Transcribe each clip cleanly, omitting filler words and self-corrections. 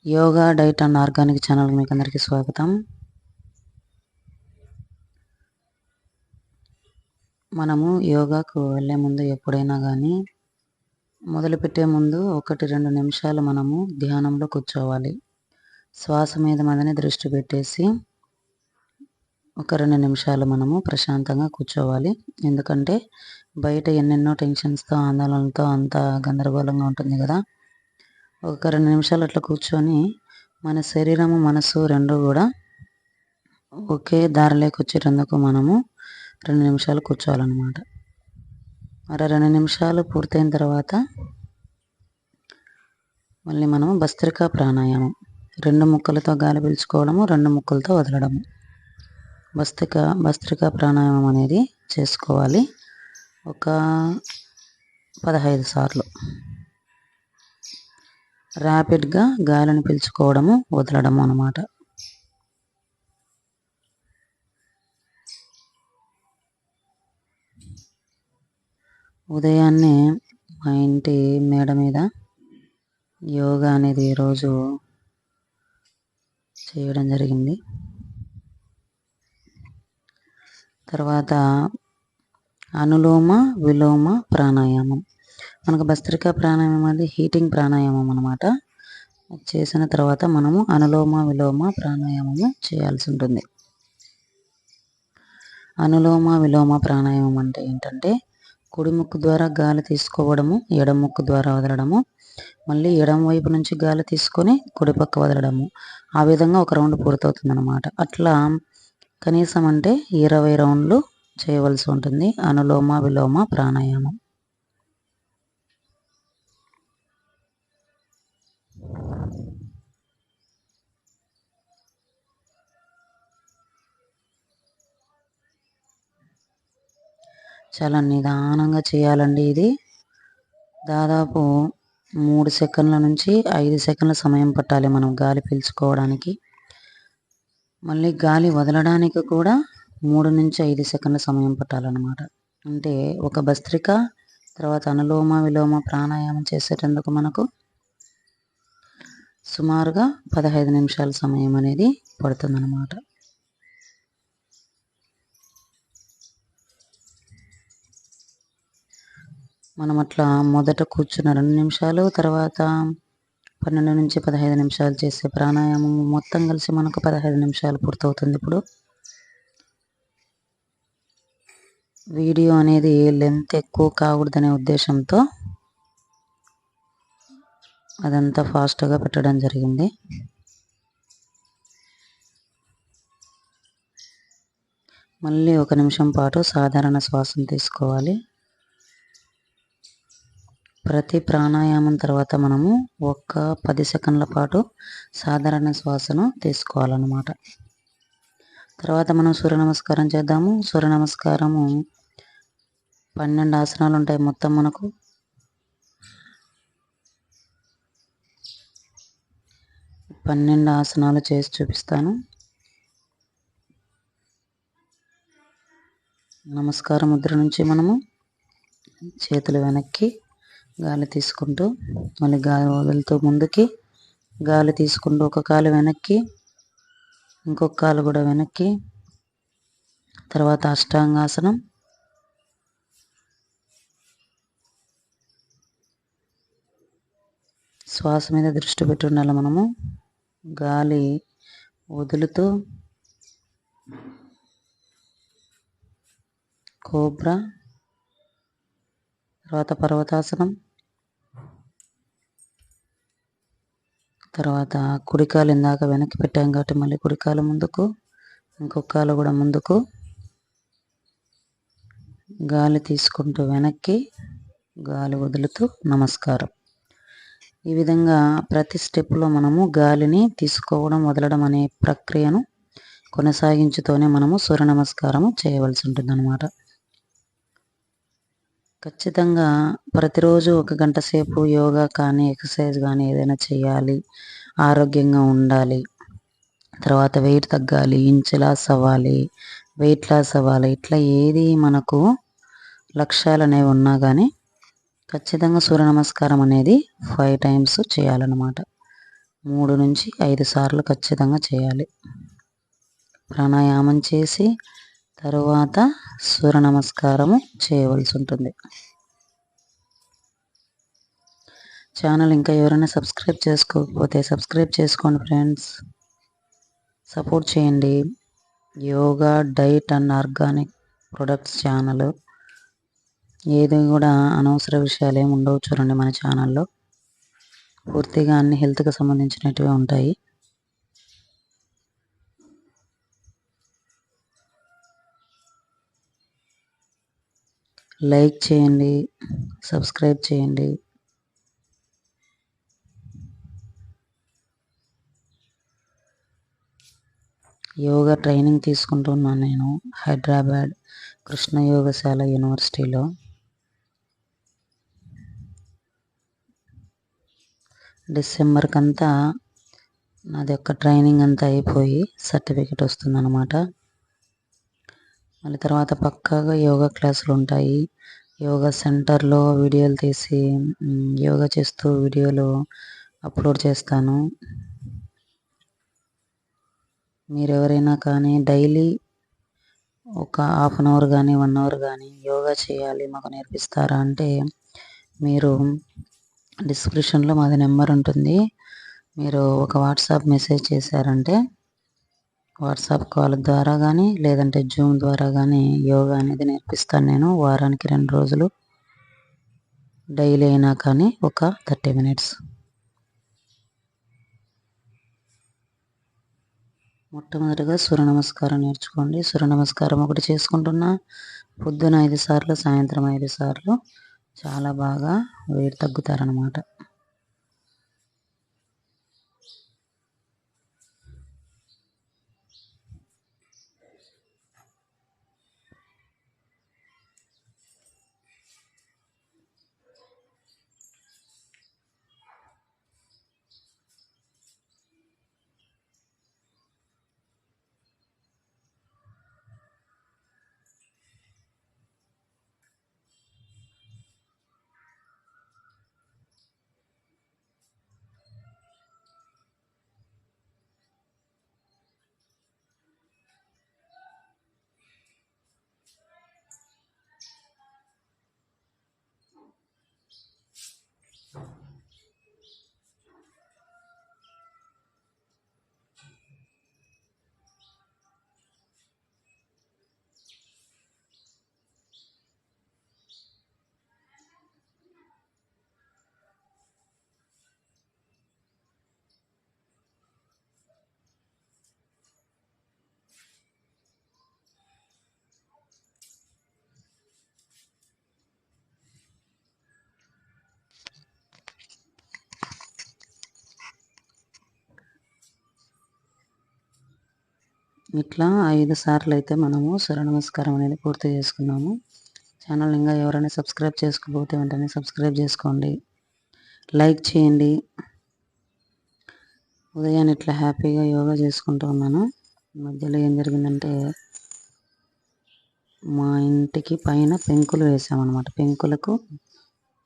Yoga diet and organic channel మీకు అందరికీ స్వాగతం. మనము యోగాకు వెళ్ళే ముందు ఎప్పుడైనా కానీ మొదలుపెట్టే ముందు 1-2 నిమిషాలు మనము ధ్యానంలో కూర్చోవాలి. శ్వాస మీదనే దృష్టి పెట్టేసి ఒక 2 నిమిషాలు మనము ప్రశాంతంగా కూర్చోవాలి. ఎందుకంటే బయట ఎన్నెన్నో టెన్షన్స్తో ఆందోళనలతో అంతా గందరగోళంగా ఉంటుంది కదా. ఒక 2 నిమిషాలు అట్లా కూర్చొని మన శరీరము మనసు రెండు కూడా ఒకే దారిలోకి వచ్చేటందుకు మనము 2 నిమిషాలు కూర్చోవాలన్నమాట. మరి 2 నిమిషాలు పూర్తయిన తర్వాత మళ్ళీ మనము భస్త్రికా ప్రాణాయామం 2 ముక్కలతో గాలి పీల్చుకోవడము, 2 ముక్కలతో వదలడము. భస్త్రికా ప్రాణాయామం అనేది చేసుకోవాలి ఒక 15 సార్లు. ర్యాపిడ్గా గాలిని పీల్చుకోవడము, వదలడము అన్నమాట. ఉదయాన్నే మా ఇంటి మేడ మీద యోగా అనేది ఈరోజు చేయడం జరిగింది. తర్వాత అనులోమ విలోమ ప్రాణాయామం. మనకు భస్త్రికా ప్రాణాయామం అనేది హీటింగ్ ప్రాణాయామం అన్నమాట. చేసిన తర్వాత మనము అనులోమ విలోమ ప్రాణాయామము చేయాల్సి ఉంటుంది. అనులోమ విలోమ ప్రాణాయామం అంటే ఏంటంటే కుడి ముక్కు ద్వారా గాలి తీసుకోవడము, ఎడమ ముక్కు ద్వారా వదలడము, మళ్ళీ ఎడమ వైపు నుంచి గాలి తీసుకొని కుడి పక్క వదలడము. ఆ విధంగా ఒక రౌండ్ పూర్తవుతుంది అన్నమాట. అట్లా కనీసం అంటే 20 రౌండ్లు చేయవలసి ఉంటుంది అనులోమ విలోమ ప్రాణాయామం. చాలా నిదానంగా చేయాలండి. ఇది దాదాపు 3 సెకండ్ల నుంచి 5 సెకండ్ల సమయం పట్టాలి మనం గాలి పీల్చుకోవడానికి. మళ్ళీ గాలి వదలడానికి కూడా 3 నుంచి 5 సెకండ్ల సమయం పట్టాలన్నమాట. అంటే ఒక భస్త్రిక తర్వాత అనులోమ విలోమ ప్రాణాయామం చేసేటందుకు మనకు సుమారుగా 15 నిమిషాల సమయం అనేది పడుతుందన్నమాట. మనం అట్లా మొదట కూర్చున్న 2 నిమిషాలు, తర్వాత 12 నుంచి 15 నిమిషాలు చేసే ప్రాణాయామం మొత్తం కలిసి మనకు 15 నిమిషాలు పూర్తవుతుంది. ఇప్పుడు వీడియో అనేది లెంత్ ఎక్కువ కాకూడదనే ఉద్దేశంతో అదంతా ఫాస్ట్గా పెట్టడం జరిగింది. మళ్ళీ 1 నిమిషం పాటు సాధారణ శ్వాసను తీసుకోవాలి. ప్రతి ప్రాణాయామం తర్వాత మనము ఒక 10 సెకండ్ల పాటు సాధారణ శ్వాసను తీసుకోవాలన్నమాట. తర్వాత మనం సూర్య నమస్కారం చేద్దాము. సూర్య నమస్కారము 12 ఆసనాలు ఉంటాయి మొత్తం మనకు. పన్నెండు ఆసనాలు చేసి చూపిస్తాను. నమస్కార ముద్ర నుంచి మనము చేతులు వెనక్కి గాలి తీసుకుంటూ మళ్ళీ గాలి వదులుతూ ముందుకి గాలి తీసుకుంటూ ఒక కాలు వెనక్కి, ఇంకొక కాలు కూడా వెనక్కి. తర్వాత అష్టాంగాసనం, శ్వాస మీద దృష్టి పెట్టి ఉండాలి మనము. గాలి వదులుతూ కోబ్రా, తర్వాత పర్వతాసనం, తర్వాత కుడికాలు ఇందాక వెనక్కి పెట్టాం కాబట్టి మళ్ళీ కుడికాలు ముందుకు, ఇంకొక కాలు కూడా ముందుకు. గాలి తీసుకుంటూ వెనక్కి, గాలి వదులుతూ నమస్కారం. ఈ విధంగా ప్రతి స్టెప్లో మనము గాలిని తీసుకోవడం వదలడం అనే ప్రక్రియను కొనసాగించుతూనే మనము సూర్య నమస్కారము చేయవలసి ఉంటుంది అన్నమాట. ఖచ్చితంగా ప్రతిరోజు 1 గంట సేపు యోగా కానీ ఎక్సర్సైజ్ కానీ ఏదైనా చేయాలి, ఆరోగ్యంగా ఉండాలి, తర్వాత వెయిట్ తగ్గాలి, ఇంచ్ లాస్ అవ్వాలి, వెయిట్ లాస్ అవ్వాలి, ఇట్లా ఏది మనకు లక్ష్యాలు అనేవి ఉన్నా కానీ ఖచ్చితంగా సూర్య నమస్కారం అనేది 5 టైమ్స్ చేయాలన్నమాట. 3 నుంచి 5 సార్లు ఖచ్చితంగా చేయాలి. ప్రాణాయామం చేసి తరువాత సూర్య నమస్కారము చేయవలసి ఉంటుంది. ఛానల్ ఇంకా ఎవరైనా సబ్స్క్రైబ్ చేసుకోకపోతే సబ్స్క్రైబ్ చేసుకోండి ఫ్రెండ్స్. సపోర్ట్ చేయండి. Yoga diet and organic products channel. ఏది కూడా అనవసర విషయాలు ఏమి ఉండవు చూడండి మన ఛానల్లో. పూర్తిగా అన్ని హెల్త్కి సంబంధించినటివి ఉంటాయి. లైక్ చేయండి, సబ్స్క్రైబ్ చేయండి. యోగా ట్రైనింగ్ తీసుకుంటున్నాను నేను హైదరాబాద్ కృష్ణ యోగశాల యూనివర్సిటీలో. డిసెంబర్కంతా నాది యొక్క ట్రైనింగ్ అంతా అయిపోయి సర్టిఫికెట్ వస్తుందన్నమాట. మళ్ళీ తర్వాత పక్కాగా యోగా క్లాసులు ఉంటాయి. యోగా సెంటర్లో వీడియోలు తీసి యోగా చేస్తూ వీడియోలు అప్లోడ్ చేస్తాను. మీరు ఎవరైనా కానీ డైలీ ఒక 1/2 అవర్ కానీ 1 అవర్ కానీ యోగా చేయాలి మాకు నేర్పిస్తారా అంటే మీరు డిస్క్రిప్షన్లో మాది నెంబర్ ఉంటుంది. మీరు ఒక వాట్సాప్ మెసేజ్ చేశారంటే వాట్సాప్ కాల్ ద్వారా కానీ లేదంటే జూమ్ ద్వారా కానీ యోగా అనేది నేర్పిస్తాను నేను. వారానికి 2 రోజులు డైలీ అయినా కానీ ఒక 30 మినిట్స్. మొట్టమొదటిగా సూర్య నమస్కారం నేర్చుకోండి. సూర్య నమస్కారం ఒకటి చేసుకుంటున్నా, పొద్దున 5 సార్లు, సాయంత్రం 5 సార్లు. చాలా బాగా వెయిట్ తగ్గుతారనమాట. ఇట్లా 5 సార్లు అయితే మనము సూర్య నమస్కారం అనేది పూర్తి చేసుకున్నాము. ఛానల్ ఇంకా ఎవరైనా సబ్స్క్రైబ్ చేసుకోకపోతే వెంటనే సబ్స్క్రైబ్ చేసుకోండి, లైక్ చేయండి. ఉదయాన్నే ఇట్లా హ్యాపీగా యోగా చేసుకుంటూ ఉన్నాను. మధ్యలో ఏం జరిగిందంటే మా ఇంటికి పైన పెంకులు వేసామన్నమాట. పెంకులకు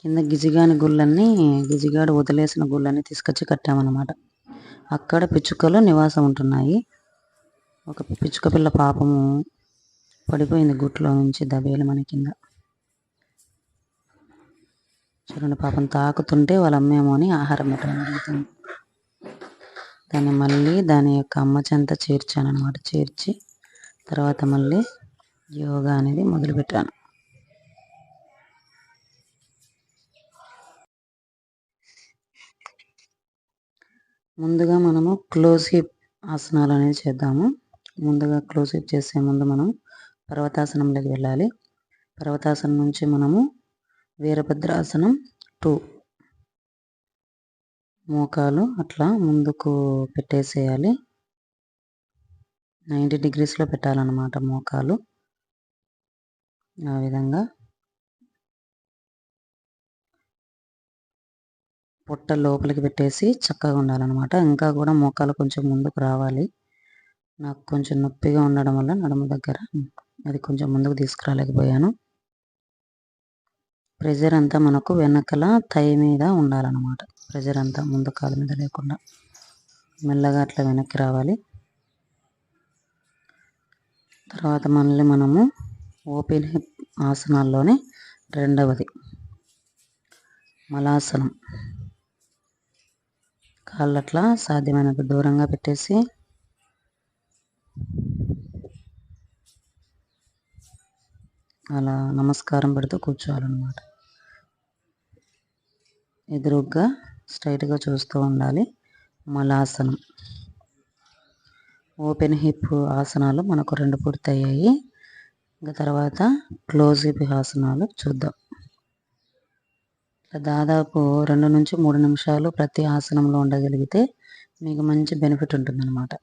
కింద గిజిగాడు వదిలేసిన గుళ్ళన్నీ తీసుకొచ్చి కట్టామన్నమాట. అక్కడ పిచ్చుకలు నివాసం ఉంటున్నాయి. ఒక పిచ్చుక పిల్ల పాపము పడిపోయింది గుట్లో నుంచి దబేలు మన కింద. చూడండి పాపం తాకుతుంటే వాళ్ళ అమ్మేమో అని ఆహారం పెట్టడం జరుగుతుంది. దాన్ని మళ్ళీ దాని యొక్క అమ్మ చెంత చేర్చాను అనమాట. చేర్చి తర్వాత మళ్ళీ యోగా అనేది మొదలుపెట్టాను. ముందుగా మనము క్లోజ్ హిప్ ఆసనాలు అనేది చేద్దాము. ముందుగా క్లోజ్ హిప్ చేసే ముందు మనం పర్వతాసనంలోకి వెళ్ళాలి. పర్వతాసనం నుంచి మనము వీరభద్రాసనం 2 మోకాలు అట్లా ముందుకు పెట్టేసేయాలి. 90 డిగ్రీస్లో పెట్టాలన్నమాట మోకాలు. ఆ విధంగా పొట్ట లోపలికి పెట్టేసి చక్కగా ఉండాలన్నమాట. ఇంకా కూడా మోకాలు కొంచెం ముందుకు రావాలి. నాకు కొంచెం నొప్పిగా ఉండడం వల్ల నడుము దగ్గర అది కొంచెం ముందుకు తీసుకురాలేకపోయాను. ప్రెజర్ అంతా మనకు వెనకల థై మీద ఉండాలన్నమాట. ప్రెజర్ అంతా ముందు కాలు మీద లేకుండా. మెల్లగా అట్లా వెనక్కి రావాలి. తర్వాత మళ్ళీ మనము ఓపెన్ హిప్ ఆసనాల్లోనే రెండవది మలాసనం. కాళ్ళు అట్లా సాధ్యమైనంత దూరంగా పెట్టేసి అలా నమస్కారం పెడుతూ కూర్చోవాలన్నమాట. ఎదురుగ్గా స్ట్రైట్గా చూస్తూ ఉండాలి. మలాసనం. ఓపెన్ హిప్ ఆసనాలు మనకు 2 పూర్తయ్యాయి. ఇంకా తర్వాత క్లోజ్ హిప్ ఆసనాలు చూద్దాం. దాదాపు 2 నుంచి 3 నిమిషాలు ప్రతి ఆసనంలో ఉండగలిగితే మీకు మంచి బెనిఫిట్ ఉంటుందన్నమాట.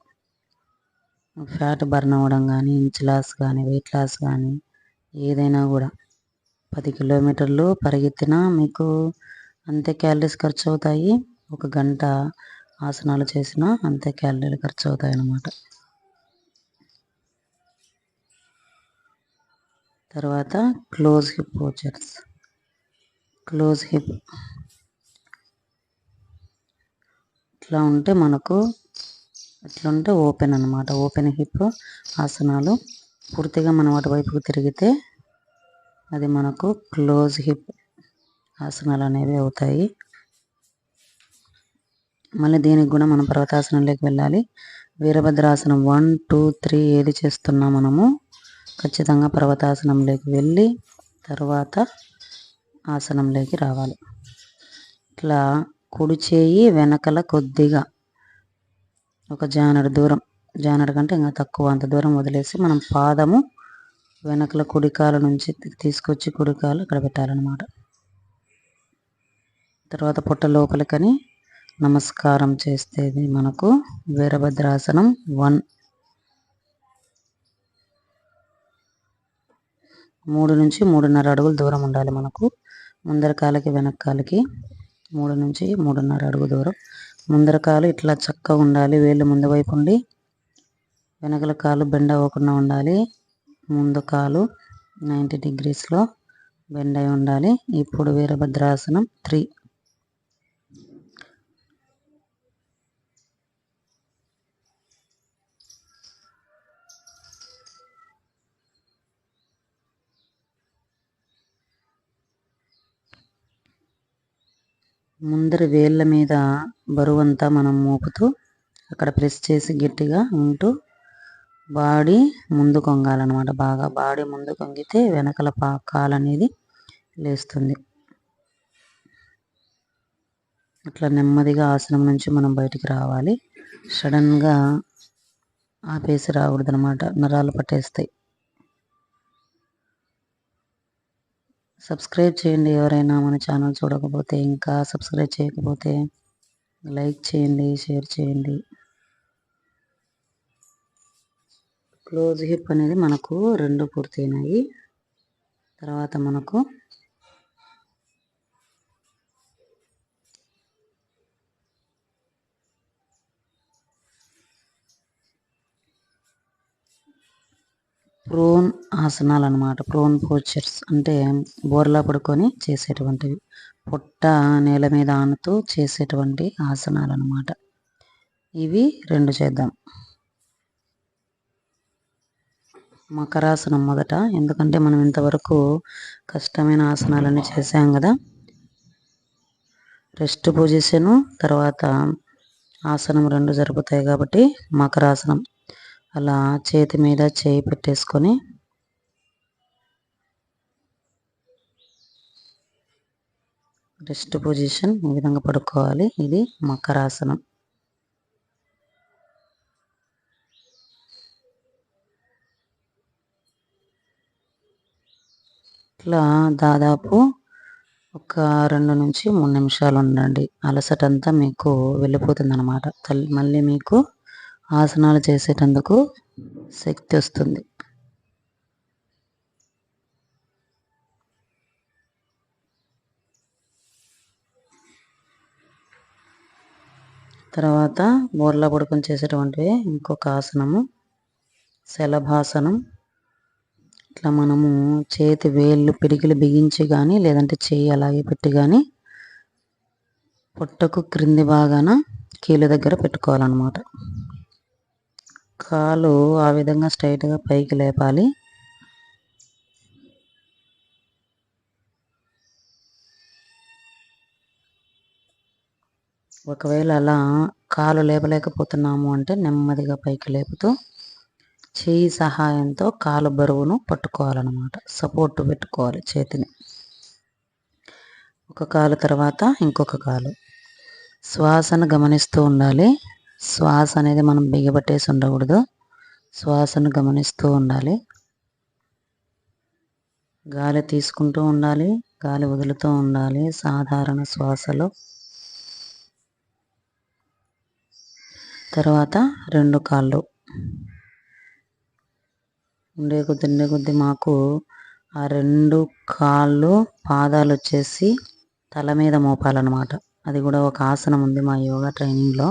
ఫ్యాట్ బర్న్ అవ్వడం కానీ, ఇంచ్ లాస్ కానీ, వెయిట్ లాస్ కానీ ఏదైనా కూడా 10 కిలోమీటర్లు పరిగెత్తినా మీకు అంతే క్యాలరీస్ ఖర్చు అవుతాయి. 1 గంట ఆసనాలు చేసినా అంతే క్యాలరీలు ఖర్చు అవుతాయి అన్నమాట. తర్వాత close hip poachers. Close hip ఇట్లా ఉంటే మనకు ఇట్లుంటే ఓపెన్ అన్నమాట. ఓపెన్ హిప్ ఆసనాలు పూర్తిగా మనం అటువైపుకు తిరిగితే అది మనకు క్లోజ్ హిప్ ఆసనాలు అనేవి అవుతాయి. మళ్ళీ దీనికి కూడా మనం పర్వతాసనంలోకి వెళ్ళాలి. వీరభద్రాసనం 1, 2, 3 ఏది చేస్తున్నా మనము ఖచ్చితంగా పర్వతాసనంలోకి వెళ్ళి తర్వాత ఆసనంలోకి రావాలి. ఇట్లా కుడి చేయి వెనకల కొద్దిగా ఒక జానెడు దూరం, జానెడు కంటే ఇంకా తక్కువ, అంత దూరం వదిలేసి మనం పాదము వెనకల కుడికాల నుంచి తీసుకొచ్చి కుడికాలు ఇక్కడ పెట్టాలన్నమాట. తర్వాత పొట్ట లోపలికని నమస్కారం చేస్తేది మనకు వీరభద్రాసనం 1. 3 నుంచి 3.5 అడుగులు దూరం ఉండాలి మనకు. ముందర కాలకి వెనక కాలకి 3 నుంచి 3.5 అడుగు దూరం. ముందర కాలు ఇట్లా చక్కగా ఉండాలి. వేళ్ళు ముందు వైపు ఉండి వెనకల కాలు బెండ్ అవ్వకుండా ఉండాలి. ముందు కాలు 90 డిగ్రీస్లో బెండ్ అయి ఉండాలి. ఇప్పుడు వీరభద్రాసనం 3. ముందర వేళ్ళ మీద బరువంతా మనం మోపుతూ అక్కడ ప్రెస్ చేసి గట్టిగా ఉంటూ బాడీ ముందు కొంగాలన్నమాట. బాగా బాడీ ముందు కొంగితే వెనకల కాలు అనేది లేస్తుంది. అట్లా నెమ్మదిగా ఆసనం నుంచి మనం బయటికి రావాలి. సడన్గా ఆపేసి రాకూడదు అన్నమాట, నరాలు పట్టేస్తాయి. సబ్స్క్రైబ్ చేయండి. ఎవరైనా మన ఛానల్ చూడకపోతే, ఇంకా సబ్స్క్రైబ్ చేయకపోతే లైక్ చేయండి, షేర్ చేయండి. క్లోజ్ హిప్ అనేది మనకు 2 పూర్తయినాయి. తర్వాత మనకు ప్రోన్ ఆసనాలు అన్నమాట. ప్రోన్ పోచర్స్ అంటే బోర్లా పడుకొని చేసేటువంటివి, పొట్ట నేల మీద ఆనుతూ చేసేటువంటి ఆసనాలు అన్నమాట. ఇవి 2 చేద్దాం. మకరాసనం మొదట, ఎందుకంటే మనం ఇంతవరకు కష్టమైన ఆసనాలన్నీ చేసాం కదా. రెస్ట్ పొజిషను తర్వాత ఆసనం 2 జరుగుతాయి కాబట్టి మకరాసనం. అలా చేతి మీద చేయి పెట్టేసుకొని రెస్ట్ పొజిషన్ ఈ విధంగా పడుకోవాలి. ఇది మకరాసనం. ఇట్లా దాదాపు ఒక 2 నుంచి 3 నిమిషాలు ఉండండి. అలసటంతా మీకు వెళ్ళిపోతుంది అన్నమాట. మళ్ళీ మీకు ఆసనాలు చేసేటందుకు శక్తి వస్తుంది. తర్వాత బోర్లా పడుకొని చేసేటువంటివి ఇంకొక ఆసనము శలభాసనం. ఇట్లా మనము చేతి వేళ్ళు పిడికిలు బిగించి కానీ లేదంటే చేయి అలాగే పెట్టి కానీ పొట్టకు క్రింది భాగాన కీలు దగ్గర పెట్టుకోవాలన్నమాట. కాలు ఆ విధంగా స్ట్రైట్గా పైకి లేపాలి. ఒకవేళ అలా కాలు లేపలేకపోతున్నాము అంటే నెమ్మదిగా పైకి లేపుతూ చేయి సహాయంతో కాలు బరువును పట్టుకోవాలన్నమాట. సపోర్ట్ పెట్టుకోవాలి చేతిని. ఒక కాలు తర్వాత ఇంకొక కాలు. శ్వాసను గమనిస్తూ ఉండాలి. శ్వాస అనేది మనం బిగబట్టేసి ఉండకూడదు. శ్వాసను గమనిస్తూ ఉండాలి. గాలి తీసుకుంటూ ఉండాలి, గాలి వదులుతూ ఉండాలి. సాధారణ శ్వాసలో. తర్వాత 2 కాళ్ళు ఉండే కొద్ది మాకు ఆ 2 కాళ్ళు పాదాలు వచ్చేసి తల మీద మోపాలన్నమాట. అది కూడా ఒక ఆసనం ఉంది మా యోగా ట్రైనింగ్లో.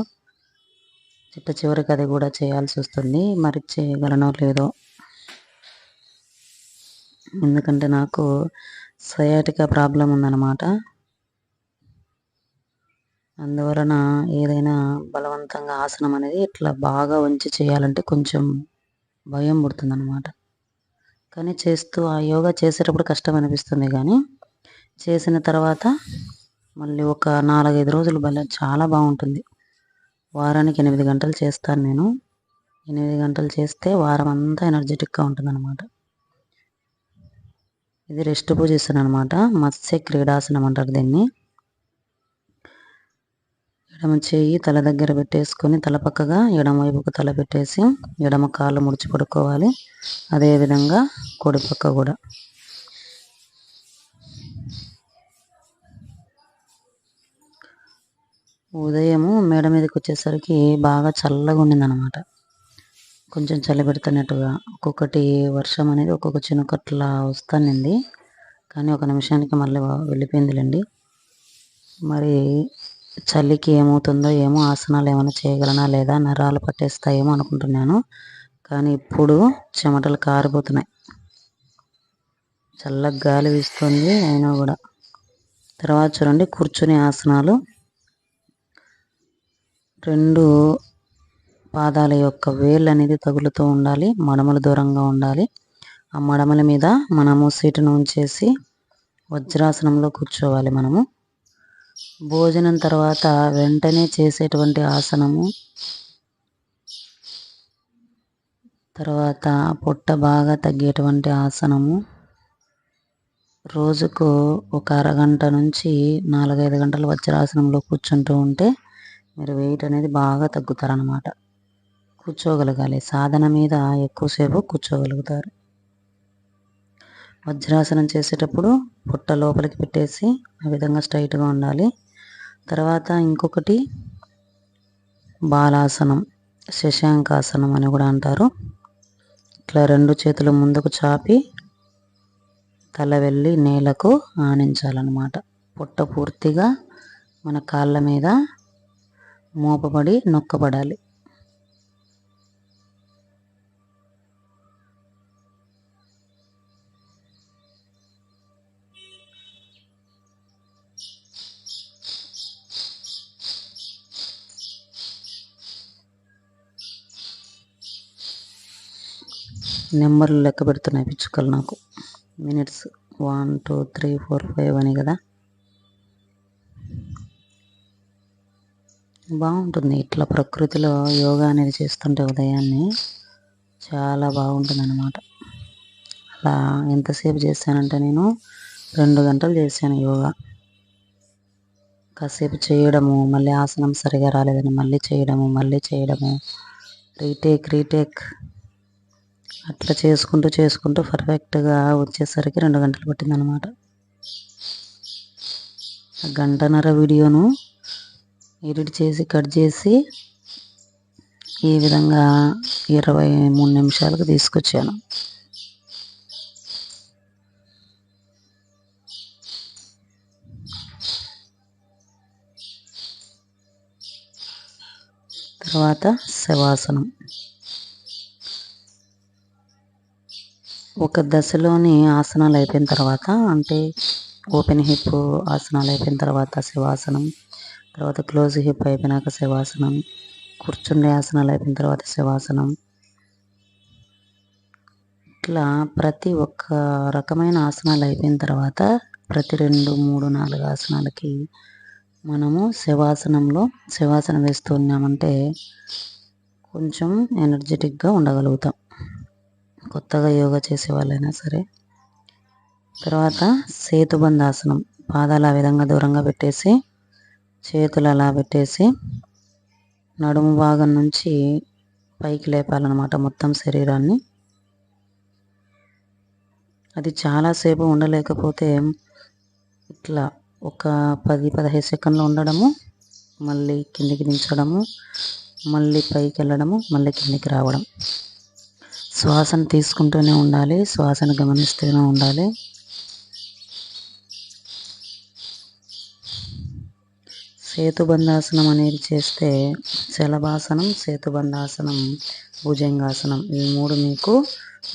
చివరికి అది కూడా చేయాల్సి వస్తుంది. మరి చేయగలనో లేదో, ఎందుకంటే నాకు సయాటికా ప్రాబ్లం ఉందన్నమాట. అందువలన ఏదైనా బలవంతంగా ఆసనం అనేది ఇట్లా బాగా వంచి చేయాలంటే కొంచెం భయం పుడుతుందన్నమాట. కానీ ఆ యోగా చేసేటప్పుడు కష్టం అనిపిస్తుంది, కానీ చేసిన తర్వాత మళ్ళీ ఒక 4-5 రోజులు చాలా బాగుంటుంది. వారానికి 8 గంటలు చేస్తాను నేను. 8 గంటలు చేస్తే వారం అంతా ఎనర్జెటిక్గా ఉంటుందన్నమాట. ఇది రెస్ట్ పొజిషన్ అనమాట. మత్స్య క్రీడాసనం అంటారు దీన్ని. ఎడమ చేయి తల దగ్గర పెట్టేసుకొని తల పక్కగా ఎడమ వైపుకు తల పెట్టేసి ఎడమ కాళ్ళు ముడిచి పడుకోవాలి. అదేవిధంగా కుడి పక్క కూడా. ఉదయము మేడ మీదకి వచ్చేసరికి బాగా చల్లగా ఉండిందనమాట. కొంచెం చలి పెడుతున్నట్టుగా. ఒక్కొక్కటి వర్షం అనేది ఒక్కొక్క చినుకట్లా వస్తానండి, కానీ ఒక నిమిషానికి మళ్ళీ వెళ్ళిపోయిందిలేండి. మరి చలికి ఏమవుతుందో ఏమో, ఆసనాలు ఏమైనా చేయగలనా లేదా, నరాలు పట్టేస్తాయేమో అనుకుంటున్నాను. కానీ ఇప్పుడు చెమటలు కారిపోతున్నాయి. చల్లగా గాలి వీస్తుంది అయినా కూడా. తర్వాత చూడండి, కూర్చునే ఆసనాలు. 2 పాదాల యొక్క వేళ్ళు అనేది తగులుతూ ఉండాలి. మడమలు దూరంగా ఉండాలి. ఆ మడమల మీద మనము సీటును ఉంచేసి వజ్రాసనంలో కూర్చోవాలి మనము. భోజనం తర్వాత వెంటనే చేసేటువంటి ఆసనము. తర్వాత పొట్ట బాగా తగ్గేటువంటి ఆసనము. రోజుకు ఒక అరగంట నుంచి 4-5 గంటలు వజ్రాసనంలో కూర్చుంటూ ఉంటే మీరు వెయిట్ అనేది బాగా తగ్గుతారనమాట. కూర్చోగలగాలి. సాధన మీద ఎక్కువసేపు కూర్చోగలుగుతారు. వజ్రాసనం చేసేటప్పుడు పొట్ట లోపలికి పెట్టేసి ఆ విధంగా స్ట్రైట్గా ఉండాలి. తర్వాత ఇంకొకటి బాలాసనం, శశాంకాసనం అని కూడా అంటారు. ఇట్లా 2 చేతులు ముందుకు చాపి తల వెళ్ళి నేలకు ఆనించాలన్నమాట. పొట్ట పూర్తిగా మన కాళ్ళ మీద మోపబడి నొక్కబడాలి. నెంబర్లు లెక్క పెడుతున్నాయి పిచ్చుకలు నాకు. మినిట్స్ 1 2 3 4 5 అని కదా. బాగుంటుంది ఇట్లా ప్రకృతిలో యోగా అనేది చేస్తుంటే ఉదయాన్నే చాలా బాగుంటుంది అన్నమాట. అలా ఎంతసేపు చేశానంటే నేను 2 గంటలు చేశాను యోగా. కాసేపు చేయడము, మళ్ళీ ఆసనం సరిగా రాలేదని మళ్ళీ చేయడము, రీటేక్ అట్లా చేసుకుంటూ పర్ఫెక్ట్గా వచ్చేసరికి 2 గంటలు పట్టిందనమాట. గంటన్నర వీడియోను ఎడిట్ చేసి కట్ చేసి ఈ విధంగా 23 నిమిషాలకు తీసుకొచ్చాను. తర్వాత శవాసనం. ఒక దశలోని ఆసనాలు అయిపోయిన తర్వాత, అంటే ఓపెన్ హిప్ ఆసనాలు అయిపోయిన తర్వాత శవాసనం, తర్వాత క్లోజ్ హిప్ అయిపోయినాక శవాసనం, కూర్చుండే ఆసనాలు అయిపోయిన తర్వాత శవాసనం. ఇట్లా ప్రతి ఒక్క రకమైన ఆసనాలు అయిపోయిన తర్వాత ప్రతి 2, 3, 4 ఆసనాలకి మనము శవాసనం వేస్తున్నామంటే కొంచెం ఎనర్జెటిక్గా ఉండగలుగుతాం, కొత్తగా యోగా చేసే వాళ్ళైనా సరే. తర్వాత సేతుబంధాసనం, పాదాలు ఆ విధంగా దూరంగా పెట్టేసి చేతులు అలా పెట్టేసి నడుము భాగం నుంచి పైకి లేపాలన్నమాట మొత్తం శరీరాన్ని. అది చాలాసేపు ఉండలేకపోతే ఇట్లా ఒక 10-15 సెకండ్లు ఉండడము, మళ్ళీ కిందికి దించడము, మళ్ళీ పైకి వెళ్ళడము, మళ్ళీ కిందికి రావడం. శ్వాసను తీసుకుంటూనే ఉండాలి, శ్వాసను గమనిస్తూనే ఉండాలి. సేతుబంధాసనం అనేది చేస్తే శలభాసనం, సేతుబంధాసనం, భుజంగాసనం, ఈ 3 మీకు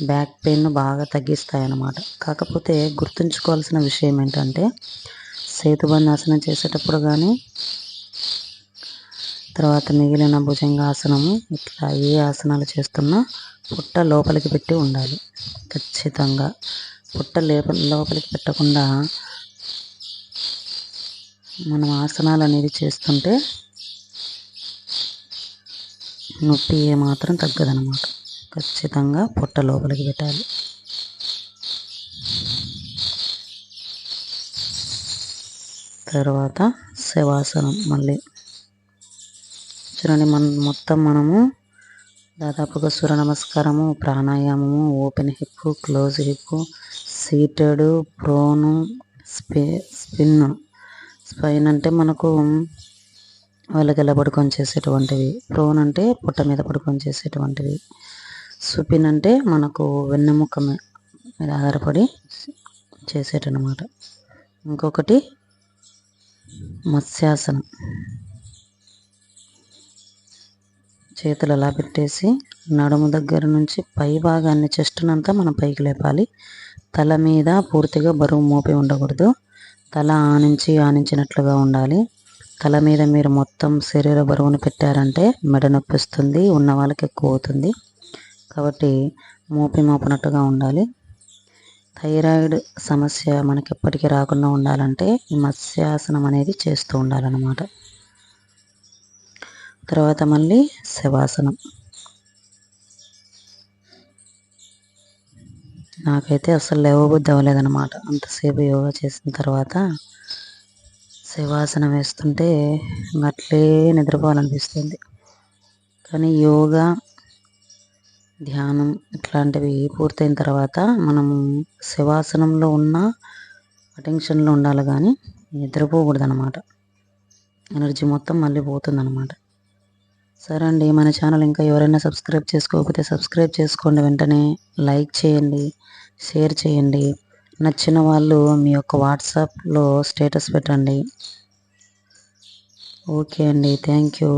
బ్యాక్ పెయిన్ బాగా తగ్గిస్తాయి అన్నమాట. కాకపోతే గుర్తుంచుకోవాల్సిన విషయం ఏంటంటే సేతుబంధాసనం చేసేటప్పుడు కానీ తర్వాత మిగిలిన భుజంగాసనము ఇట్లా ఏ ఆసనాలు చేస్తున్నా పుట్ట లోపలికి పెట్టి ఉండాలి. ఖచ్చితంగా పుట్ట లోపలికి పెట్టకుండా మనం ఆసనాలు అనేది చేస్తుంటే నొప్పి ఏమాత్రం తగ్గదనమాట. ఖచ్చితంగా పొట్ట లోపలికి పెట్టాలి. తర్వాత శవాసనం. మళ్ళీ చూడండి, మనము దాదాపుగా సూర్య నమస్కారము, ప్రాణాయామము, open hip, close hip, seated, prone, spine అంటే మనకు వాళ్ళకి ఎలా పడుకొని చేసేటువంటివి, ప్రోన్ అంటే పుట్ట మీద పడుకొని చేసేటువంటివి, సుపిన్ అంటే మనకు వెన్నెముక మీద ఆధారపడి చేసేటనమాట. ఇంకొకటి మత్స్యాసనం, చేతులు అలా పెట్టేసి నడుము దగ్గర నుంచి పై భాగాన్ని చెస్ట్నంతా మనం పైకి లేపాలి. తల మీద పూర్తిగా బరువు మోపి ఉండకూడదు, తల ఆనించినట్లుగా ఉండాలి. తల మీద మీరు మొత్తం శరీర బరువును పెట్టారంటే మెడ నొప్పి వస్తుంది, ఉన్న వాళ్ళకి ఎక్కువ అవుతుంది. కాబట్టి మోపినట్టుగా ఉండాలి. థైరాయిడ్ సమస్య మనకి ఎప్పటికీ రాకుండా ఉండాలంటే ఈ మత్స్యాసనం అనేది చేస్తూ ఉండాలన్నమాట. తర్వాత మళ్ళీ శవాసనం. నాకైతే అసలు లేవబుద్ధి అవ్వలేదన్నమాట. అంతసేపు యోగా చేసిన తర్వాత శవాసనం వేస్తుంటే అట్లే నిద్రపోవాలనిపిస్తుంది. కానీ యోగా, ధ్యానం ఇట్లాంటివి పూర్తయిన తర్వాత మనము శవాసనంలో ఉన్న అటెన్షన్లో ఉండాలి, కానీ నిద్రపోకూడదు అన్నమాట. ఎనర్జీ మొత్తం మళ్ళీ పోతుందన్నమాట. సరే అండి, మన ఛానల్ ఇంకా ఎవరైనా సబ్స్క్రైబ్ చేసుకోకపోతే సబ్స్క్రైబ్ చేసుకోండి, వెంటనే లైక్ చేయండి, షేర్ చేయండి. నచ్చిన వాళ్ళు మీ యొక్క వాట్సాప్లో స్టేటస్ పెట్టండి. ఓకే అండి, థ్యాంక్ యూ.